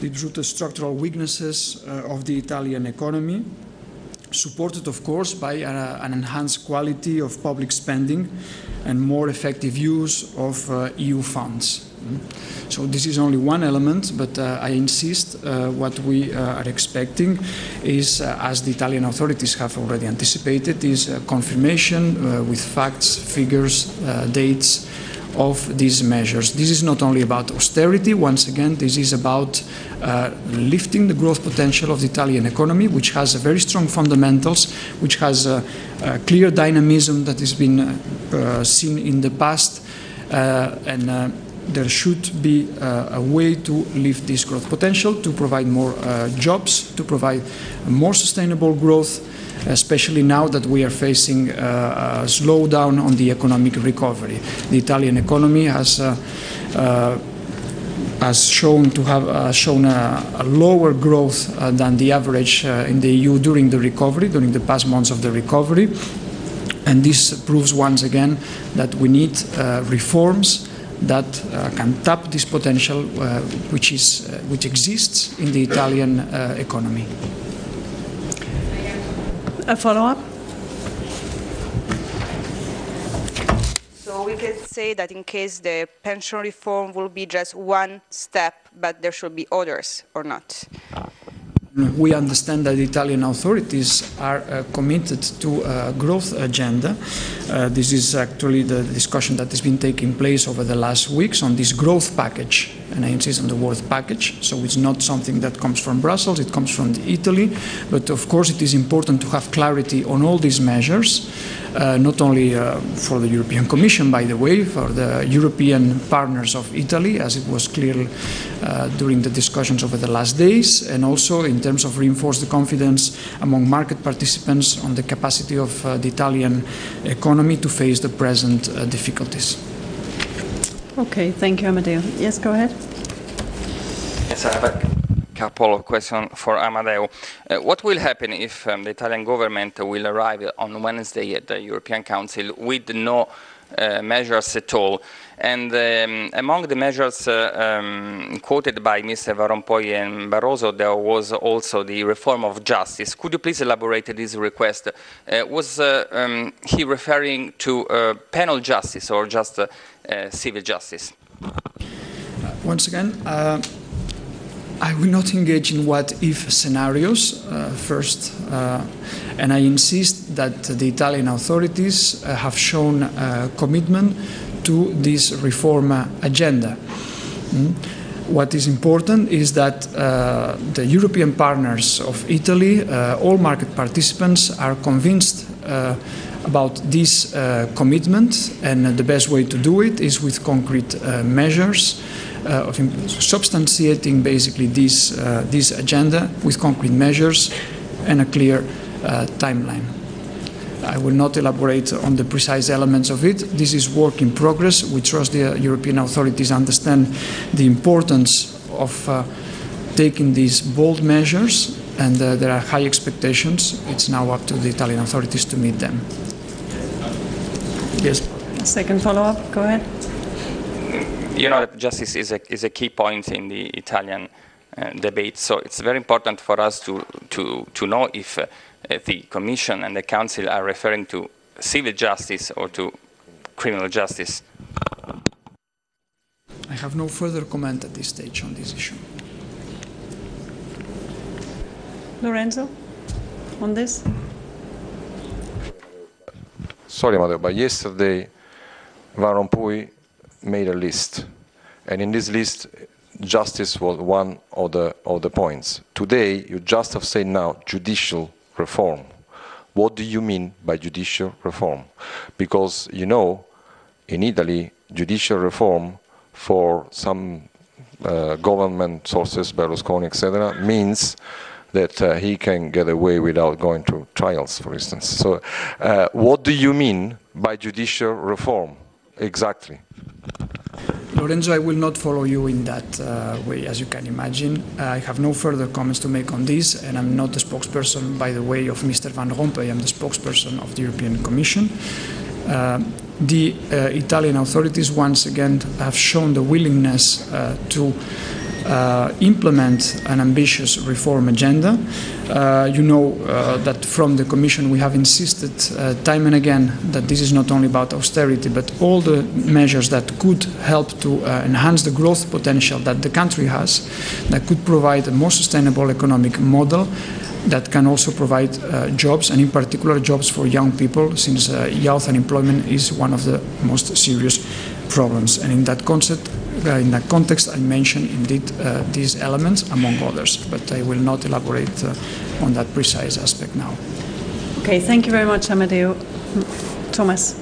due to structural weaknesses of the Italian economy, supported, of course, by an enhanced quality of public spending and more effective use of EU funds. So this is only one element, but I insist what we are expecting is, as the Italian authorities have already anticipated, is confirmation with facts, figures, dates of these measures. This is not only about austerity, once again, this is about lifting the growth potential of the Italian economy, which has very strong fundamentals, which has a clear dynamism that has been seen in the past, and there should be a way to lift this growth potential, to provide more jobs, to provide more sustainable growth, especially now that we are facing a slowdown on the economic recovery. The Italian economy has shown to have shown a lower growth than the average in the EU during the recovery, during the past months of the recovery. And this proves once again that we need reforms that can tap this potential which exists in the Italian economy. A follow-up? So we can say that in case the pension reform will be just one step, but there should be others, or not? We understand that the Italian authorities are committed to a growth agenda. This is actually the discussion that has been taking place over the last weeks on this growth package, and I insist on the word package. So it's not something that comes from Brussels, it comes from Italy, but of course it is important to have clarity on all these measures, not only for the European Commission, by the way, for the European partners of Italy, as it was clear during the discussions over the last days, and also in terms of reinforce the confidence among market participants on the capacity of the Italian economy to face the present difficulties. Okay, thank you, Amadeo. Yes, go ahead. Yes, I have a couple of questions for Amadeo. What will happen if the Italian government will arrive on Wednesday at the European Council with no measures at all? And among the measures quoted by Mr. Van Rompuy and Barroso, there was also the reform of justice. Could you please elaborate this request? Was he referring to penal justice or just civil justice? Once again, I will not engage in what-if scenarios first, and I insist that the Italian authorities have shown commitment to this reform agenda. What is important is that the European partners of Italy, all market participants, are convinced about this commitment, and the best way to do it is with concrete measures, of substantiating basically this agenda with concrete measures and a clear timeline. I will not elaborate on the precise elements of it. This is work in progress. We trust the European authorities understand the importance of taking these bold measures, and there are high expectations. It's now up to the Italian authorities to meet them. Yes. Second follow-up, go ahead. You know that justice is a key point in the Italian debate, so it's very important for us to know if the Commission and the Council are referring to civil justice or to criminal justice. I have no further comment at this stage on this issue. Lorenzo, on this? Sorry, Amadeo, but yesterday Van Rompuy made a list, and in this list justice was one of the points. Today you just have said now judicial reform. What do you mean by judicial reform? Because you know in Italy judicial reform for some government sources, Berlusconi, etc., means that he can get away without going to trials, for instance. So what do you mean by judicial reform exactly? Lorenzo, I will not follow you in that way, as you can imagine. I have no further comments to make on this, and I'm not the spokesperson, by the way, of Mr. Van Rompuy. I'm the spokesperson of the European Commission. The Italian authorities, once again, have shown the willingness to implement an ambitious reform agenda. You know that from the Commission we have insisted time and again that this is not only about austerity, but all the measures that could help to enhance the growth potential that the country has, that could provide a more sustainable economic model, that can also provide jobs, and in particular jobs for young people, since youth unemployment is one of the most serious problems. And in that context, I mentioned indeed these elements, among others, but I will not elaborate on that precise aspect now. Okay, thank you very much, Amadeo. Thomas.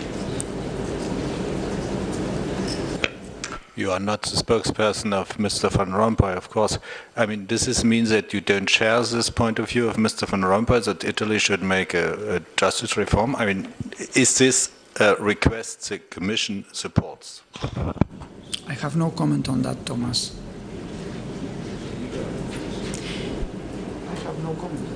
You are not the spokesperson of Mr. Van Rompuy, of course. I mean, this means that you don't share this point of view of Mr. Van Rompuy, that Italy should make a justice reform. I mean, is this a request the Commission supports? I have no comment on that, Thomas. I have no comment.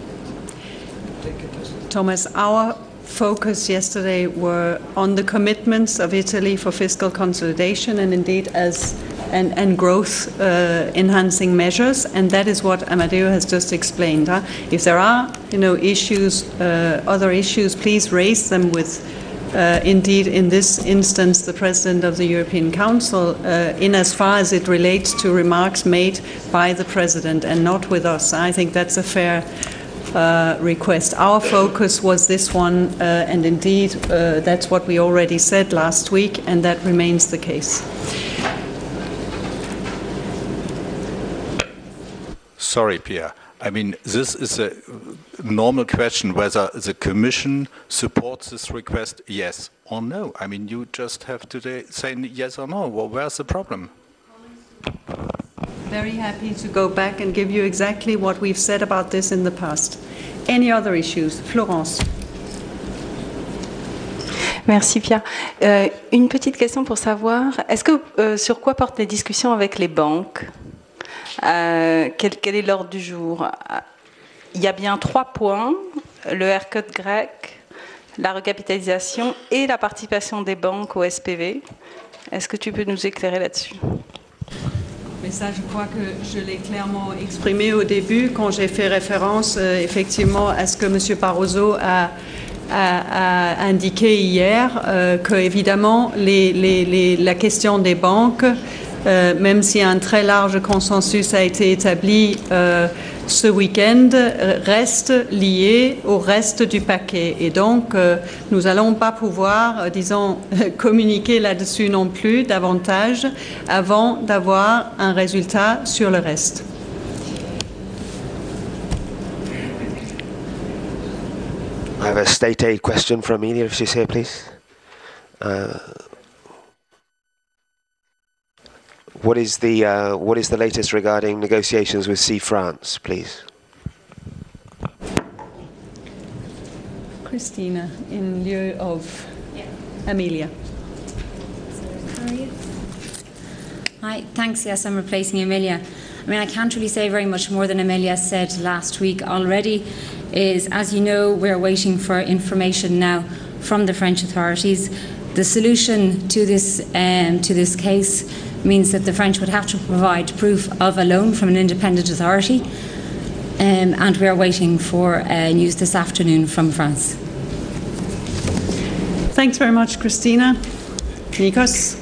Take it as Thomas, our focus yesterday were on the commitments of Italy for fiscal consolidation and indeed and growth enhancing measures, and that is what Amadeo has just explained. If there are issues, other issues, please raise them with indeed in this instance the President of the European Council in as far as it relates to remarks made by the President and not with us. I think that's a fair request. Our focus was this one, and indeed that's what we already said last week, and that remains the case. Sorry, Pierre. I mean, this is a normal question whether the Commission supports this request, yes or no. I mean, you just have to say yes or no. Well, where's the problem? Very happy to go back and give you exactly what we've said about this in the past. Any other issues? Florence. Merci Pierre. Une petite question pour savoir, est-ce que sur quoi portent les discussions avec les banques? Quel est l'ordre du jour? Il y a bien 3 points, le haircut grec, la recapitalisation et la participation des banques au SPV. Est-ce que tu peux nous éclairer là-dessus? Mais ça, je crois que je l'ai clairement exprimé au début quand j'ai fait référence effectivement à ce que M. Barroso a indiqué hier, que évidemment la question des banques, même si un très large consensus a été établi ce week-end, reste lié au reste du paquet. Et donc, nous n'allons pas pouvoir, disons, communiquer là-dessus non plus davantage avant d'avoir un résultat sur le reste. I have a state aid question for Amelia, if she's here, please. What is the latest regarding negotiations with Sea France, please? Christina, in lieu of Amelia. Hi, thanks. Yes, I'm replacing Amelia. I mean, I can't really say very much more than Amelia said last week already. As you know, we're waiting for information now from the French authorities. The solution to this case means that the French would have to provide proof of a loan from an independent authority, and we are waiting for news this afternoon from France. Thanks very much, Christina. Nikos?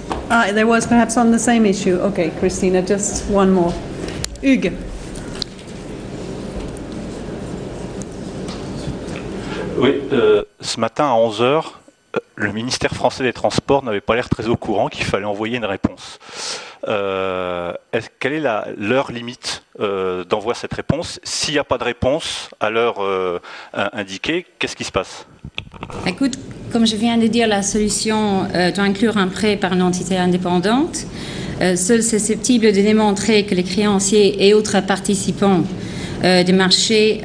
There was perhaps on the same issue. Okay, Christina, just one more. Hugues. Oui, ce matin à 11h, le ministère français des Transports n'avait pas l'air très au courant qu'il fallait envoyer une réponse. Quelle est l'heure limite d'envoi de cette réponse? S'il n'y a pas de réponse à l'heure indiquée, qu'est-ce qui se passe? Écoute, comme je viens de dire, la solution doit inclure un prêt par une entité indépendante, seul susceptible de démontrer que les créanciers et autres participants du marché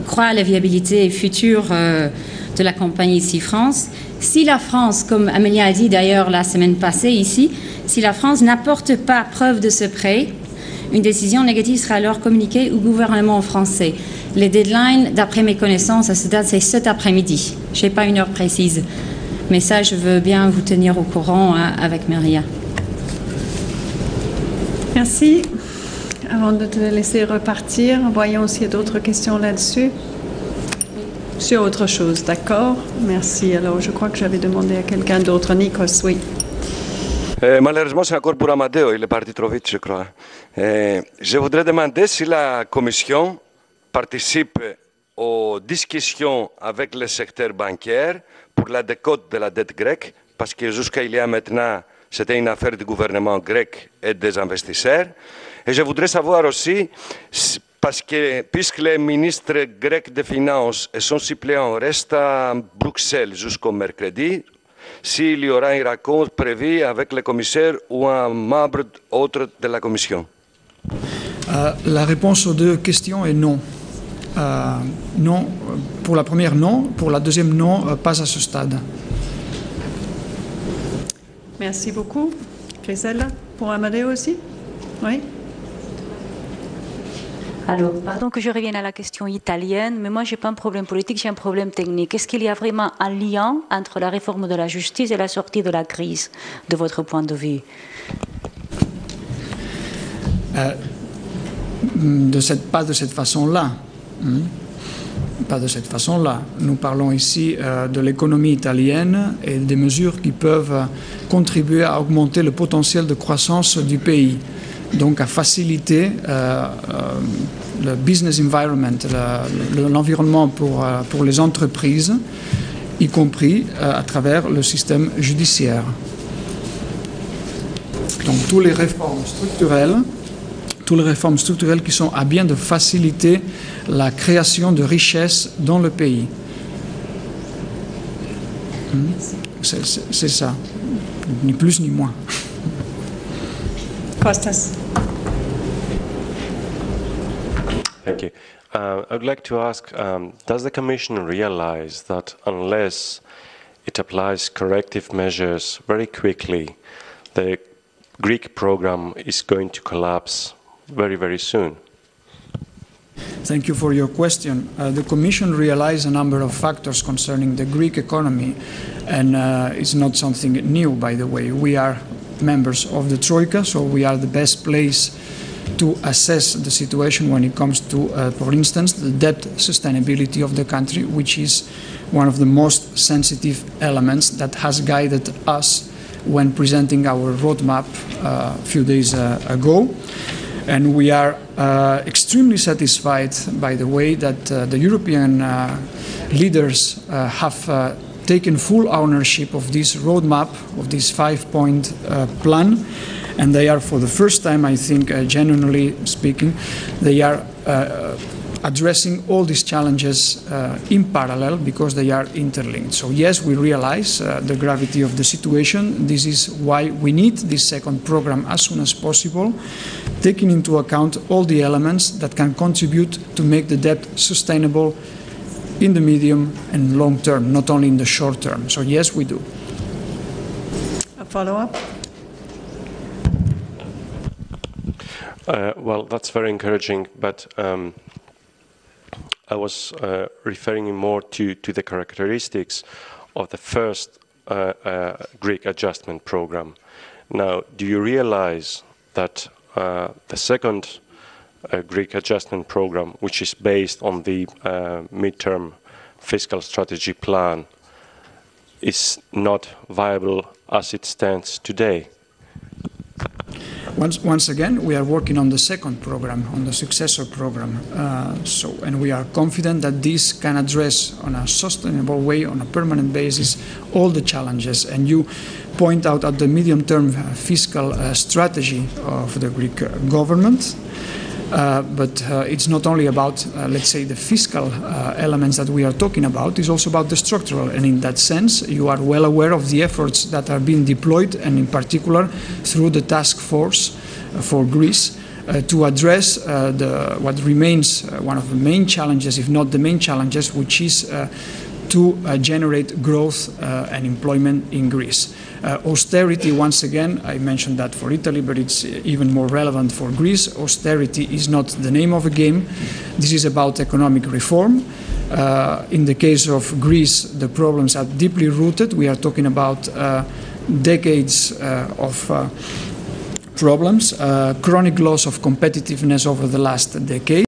croient à la viabilité future de la compagnie Sea France. Si la France, comme Amélia a dit d'ailleurs la semaine passée ici, si la France n'apporte pas preuve de ce prêt, une décision négative sera alors communiquée au gouvernement français. Les deadlines, d'après mes connaissances, à ce date, c'est cet après-midi. Je n'ai pas une heure précise. Mais ça, je veux bien vous tenir au courant avec Maria. Merci. avant de te laisser repartir, voyons s'il y a d'autres questions là-dessus. Sur autre chose, d'accord? Merci. Alors, je crois que j'avais demandé à quelqu'un d'autre. Nikos, oui. Malheureusement, c'est encore pour Amadeo, il est parti trop vite, je crois. Je voudrais demander si la Commission participe aux discussions avec le secteur bancaire pour la décote de la dette grecque, parce que jusqu'à il y a maintenant, c'était une affaire du gouvernement grec et des investisseurs. Et je voudrais savoir aussi, parce que puisque les ministres grecs des Finances et son suppléant restent à Bruxelles jusqu'au mercredi, s'il y aura une rencontre prévue avec le commissaire ou un membre autre de la Commission. La réponse aux deux questions est non. Non, pour la première, non. Pour la deuxième, non, pas à ce stade. Merci beaucoup. Grisella, pour Amadeo aussi? Oui. Alors, pardon que je revienne à la question italienne, mais moi, je n'ai pas un problème politique, j'ai un problème technique. Est-ce qu'il y a vraiment un lien entre la réforme de la justice et la sortie de la crise, de votre point de vue? Pas de cette façon-là. Pas de cette façon-là. Nous parlons ici de l'économie italienne et des mesures qui peuvent contribuer à augmenter le potentiel de croissance du pays. Donc à faciliter le business environment, l'environnement pour les entreprises, y compris à travers le système judiciaire. Donc toutes les réformes structurelles qui sont à bien de faciliter la création de richesses dans le pays. C'est ça, ni plus ni moins. Kostas. Thank you. I would like to ask, does the Commission realize that unless it applies corrective measures very quickly, the Greek program is going to collapse very, very soon? Thank you for your question. The Commission realized a number of factors concerning the Greek economy, and it's not something new, by the way. We are members of the Troika, so we are the best place to assess the situation when it comes to, for instance, the debt sustainability of the country, which is one of the most sensitive elements that has guided us when presenting our roadmap a few days ago. And we are extremely satisfied by the way that the European leaders have taken full ownership of this roadmap, of this 5-point plan, and they are, for the first time, I think, genuinely speaking, they are addressing all these challenges in parallel because they are interlinked. So yes, we realize the gravity of the situation. This is why we need this second program as soon as possible, taking into account all the elements that can contribute to make the debt sustainable in the medium and long term, not only in the short term. So yes, we do. A follow-up? Well, that's very encouraging, but I was referring more to the characteristics of the first Greek adjustment program. Now, do you realize that the second Greek adjustment program, which is based on the midterm fiscal strategy plan, is not viable as it stands today? Once again, we are working on the second program, on the successor program. And we are confident that this can address on a sustainable way, on a permanent basis, all the challenges. And you point out at the medium-term fiscal strategy of the Greek government. But it's not only about, let's say, the fiscal elements that we are talking about, it's also about the structural. And in that sense, you are well aware of the efforts that are being deployed, and in particular through the task force for Greece, to address what remains one of the main challenges, if not the main challenges, which is to generate growth and employment in Greece. Austerity, once again, I mentioned that for Italy, but it's even more relevant for Greece. Austerity is not the name of a game. This is about economic reform. In the case of Greece, the problems are deeply rooted. We are talking about decades of problems, chronic loss of competitiveness over the last decade.